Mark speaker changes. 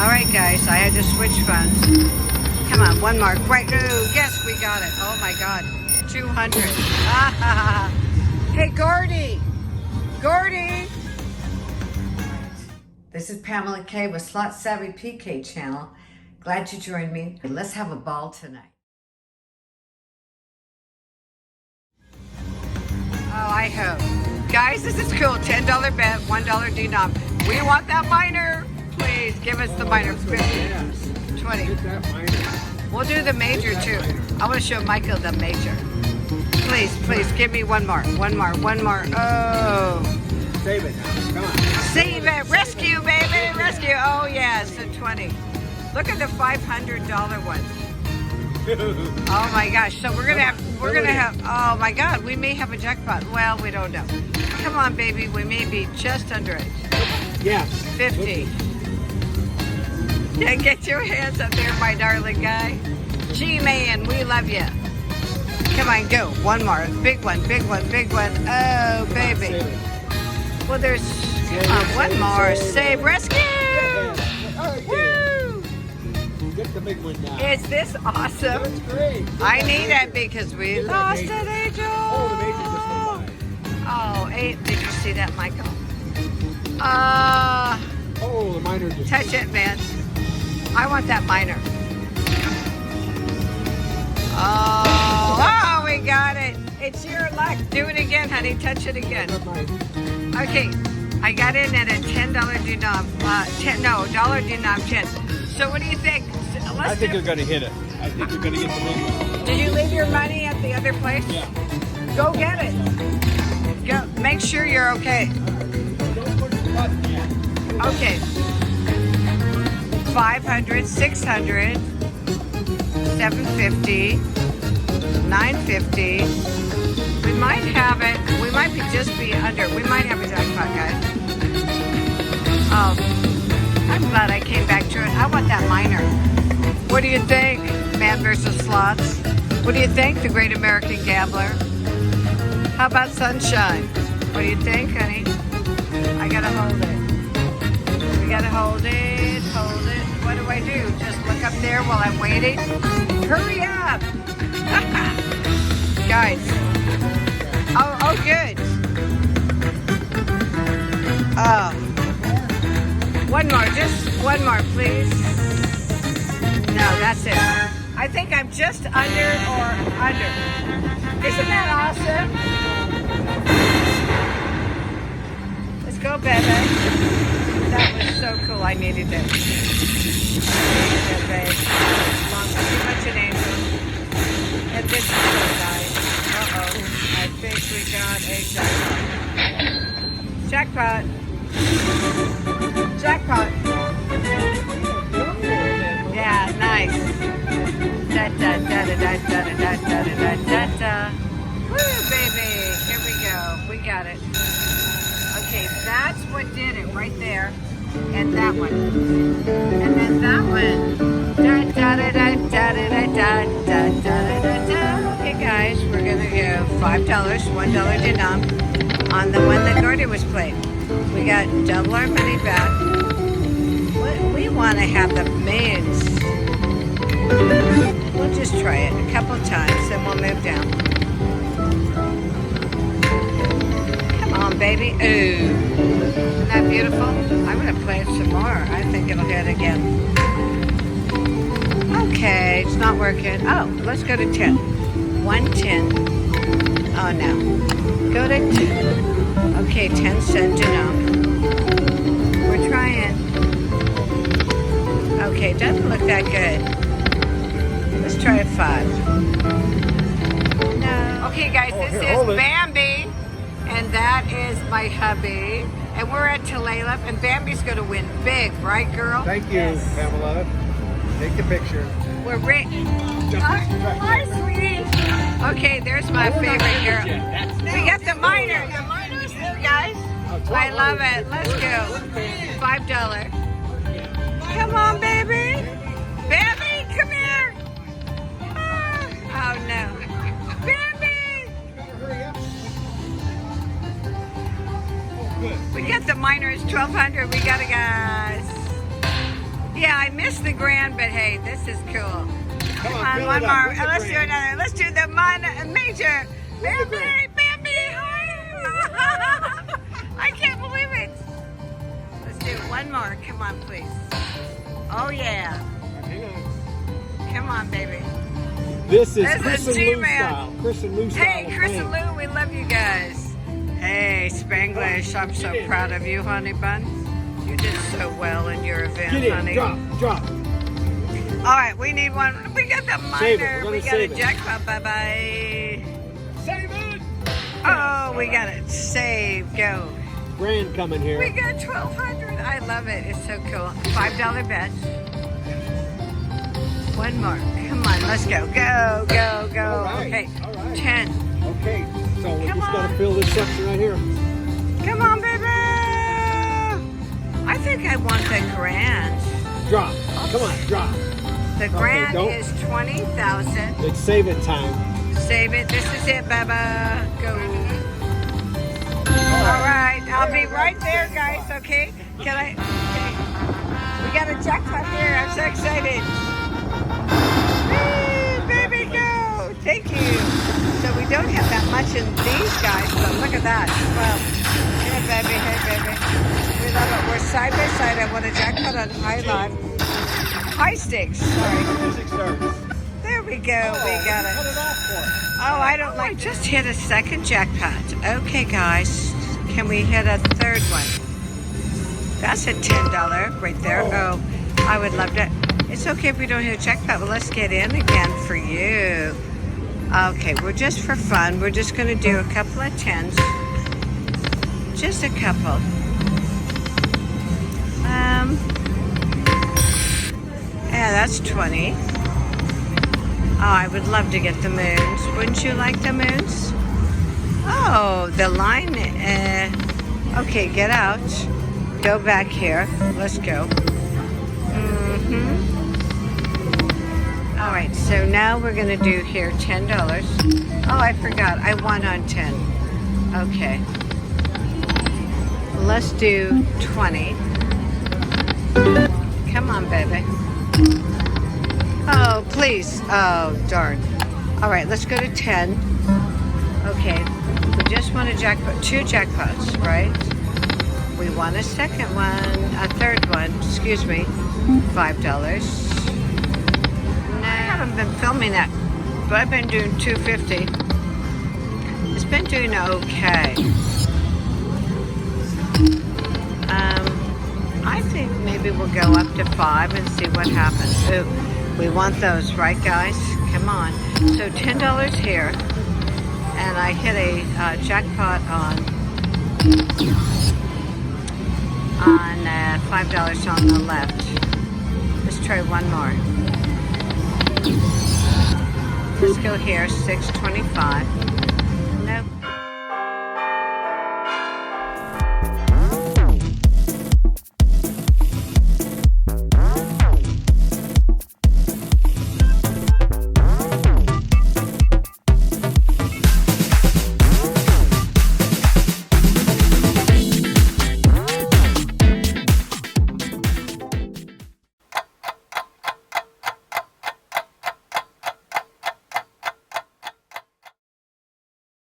Speaker 1: All right, guys, I had to switch phones. Come on, one more. Right, ooh, yes, we got it. Oh my God, 200. Hey, Gordy. Gordy. This is Pamela K with Slot Savvy PK channel. Glad you joined me. Let's have a ball tonight. Oh, I hope. Guys, this is cool. $10 bet, $1 denom. We want that minor. Please give us the minor. 50, 20. We'll do the major too. I want to show Michael the major. Please, please, give me one more. One more. Oh.
Speaker 2: Save it now. Come on.
Speaker 1: Save it. Rescue, baby. Rescue. Oh, yeah. So 20. Look at the $500 one. Oh my gosh. So we're gonna have, oh my God, we may have a jackpot. Well, we don't know. Come on, baby. We may be just under it.
Speaker 2: Yeah.
Speaker 1: 50. Yeah, get your hands up there, my darling guy. G-Man, we love you. Come on, go. One more. Big one, big one, big one. Oh, baby. Well, there's one more. Save, rescue. Woo!
Speaker 2: Get the big one now.
Speaker 1: Is this awesome?
Speaker 2: That's great.
Speaker 1: I need it because we lost an angel.
Speaker 2: Oh, the major just went by.
Speaker 1: Oh, did you see that, Michael?
Speaker 2: Oh, the minor just...
Speaker 1: Touch it, man. I want that minor. Oh, we got it. It's your luck. Do it again, honey. Touch it again. Okay, I got in at a $10 denom. $10 denom 10. So what do you think?
Speaker 2: I think you're going to hit it. I think you're going to get the big one.
Speaker 1: Did you leave your money at the other place?
Speaker 2: Yeah.
Speaker 1: Go get it. Go. Make sure you're okay.
Speaker 2: Don't push the button yet.
Speaker 1: Okay. 500, 600, 750, 950. We might have it. We might just be under. We might have a jackpot, guys. Oh, I'm glad I came back to it. I want that minor. What do you think, Man versus Slots? What do you think, the Great American Gambler? How about Sunshine? What do you think, honey? I gotta hold it. We gotta hold it, hold it. What do I do? Just look up there while I'm waiting? Hurry up! Guys. Oh, good. Oh. One more, just one more, please. No, that's it. I think I'm just under or under. Isn't that awesome? Let's go, baby. That was so cool. I needed it. Babe. Too much an angel. And this is so nice. Uh-oh. I think we got a jackpot. Jackpot. Yeah, nice. Da da da da da da da da da da da. Woo, baby. Here we go. We got it. Okay, that's what did it right there. And that one. And then that one. Da da da da da da da da da da da da. Okay, guys, we're gonna go $5, $1 denom on the one that Gordy was playing. We got double our money back. We want to have the millions. We'll just try it a couple times, then we'll move down. Come on, baby. Ooh. Isn't that beautiful? I'm going to play it some more. I think it'll hit again. Okay, it's not working. Oh, let's go to 10. 110. Oh, no. Go to 2. Okay, 10 cent denom. We're trying. Okay, doesn't look that good. Let's try a 5. No. Okay, guys, this is Bambi. And that is my hubby. And we're at Tulalip, and Bambi's going to win big, right, girl?
Speaker 2: Thank you, Pamela. Take the picture.
Speaker 1: We're hi, sweetie. Okay, there's my favorite girl. We got the minor. The minor's new, guys. I love it. Let's go. $5. Come on, baby. Bambi, come here. Oh, no. Bambi. We got the minors, 1,200. We got it, guys. Yeah, I missed the grand, but hey, this is cool. Come on,
Speaker 2: fill
Speaker 1: one
Speaker 2: it up.
Speaker 1: more.
Speaker 2: What's the
Speaker 1: Let's do
Speaker 2: grand?
Speaker 1: another. Let's do the major.
Speaker 2: What's the
Speaker 1: Bambi, Bambi, hi. I can't believe it. Let's do one more. Come on, please. Oh, yeah.
Speaker 2: Hang on.
Speaker 1: Come on, baby.
Speaker 2: This is
Speaker 1: This
Speaker 2: Chris
Speaker 1: is
Speaker 2: and Lou
Speaker 1: G-Man.
Speaker 2: style. Chris and Lou style.
Speaker 1: Hey,
Speaker 2: of
Speaker 1: Chris and
Speaker 2: playing.
Speaker 1: Lou, we love you guys. Hey, Spanglish, I'm so proud of you, honey bun. You did so well in your event,
Speaker 2: Get in.
Speaker 1: honey.
Speaker 2: Drop.
Speaker 1: All right, we need one. We got the
Speaker 2: Save it.
Speaker 1: minor.
Speaker 2: We're
Speaker 1: We
Speaker 2: gonna
Speaker 1: got a
Speaker 2: save it.
Speaker 1: jackpot. Bye-bye.
Speaker 2: Save it.
Speaker 1: Oh, we got it. Save. Go.
Speaker 2: Grand coming here.
Speaker 1: We got 1,200. I love it. It's so cool. $5 bet. One more. Come on, let's go. Go.
Speaker 2: All right,
Speaker 1: Okay.
Speaker 2: all right.
Speaker 1: 10.
Speaker 2: Okay, so we
Speaker 1: Come
Speaker 2: just got
Speaker 1: on.
Speaker 2: to fill this section right here.
Speaker 1: Come on, baby. I think I want the grand.
Speaker 2: Drop. Come on, drop.
Speaker 1: The grand
Speaker 2: don't-
Speaker 1: is 20,000.
Speaker 2: It's save it time.
Speaker 1: Save it. This is it, Baba. Go. All right. I'll be right there, guys. Okay. Can I? Okay. We got a jackpot here. I'm so excited. Woo, baby, go. Thank you. So we don't have that much in these guys, but look at that. Well, hey, baby. Hey, baby. We love it. We're side by side. I want a jackpot on high live. High stakes. Sorry.
Speaker 2: Music starts.
Speaker 1: There we go. We got it.
Speaker 2: Cut it off for us.
Speaker 1: Oh, I don't like. Just hit a second jackpot. Okay, guys. Can we hit a third one? That's a $10 right there. Oh, I would love to. It's okay if we don't hit a jackpot, but let's get in again for you. Okay, we're just for fun. We're just going to do a couple of tens. Just a couple. Yeah, that's 20. Oh, I would love to get the moons. Wouldn't you like the moons? Oh, the line. Okay, get out. Go back here. Let's go. All right, so now we're going to do here $10. Oh, I forgot. I won on 10. Okay. Let's do 20. Come on, baby. Oh, please. Oh, darn. All right, let's go to 10. Okay, we just want a jackpot, 2 jackpots, right? We want a second one, a third one, excuse me, $5. No, I haven't been filming that, but I've been doing $2.50. It's been doing okay. I think maybe we'll go up to 5 and see what happens. Ooh, we want those, right, guys? Come on. So $10 here, and I hit a jackpot on $5 on the left. Let's try one more. Let's go here, $6.25.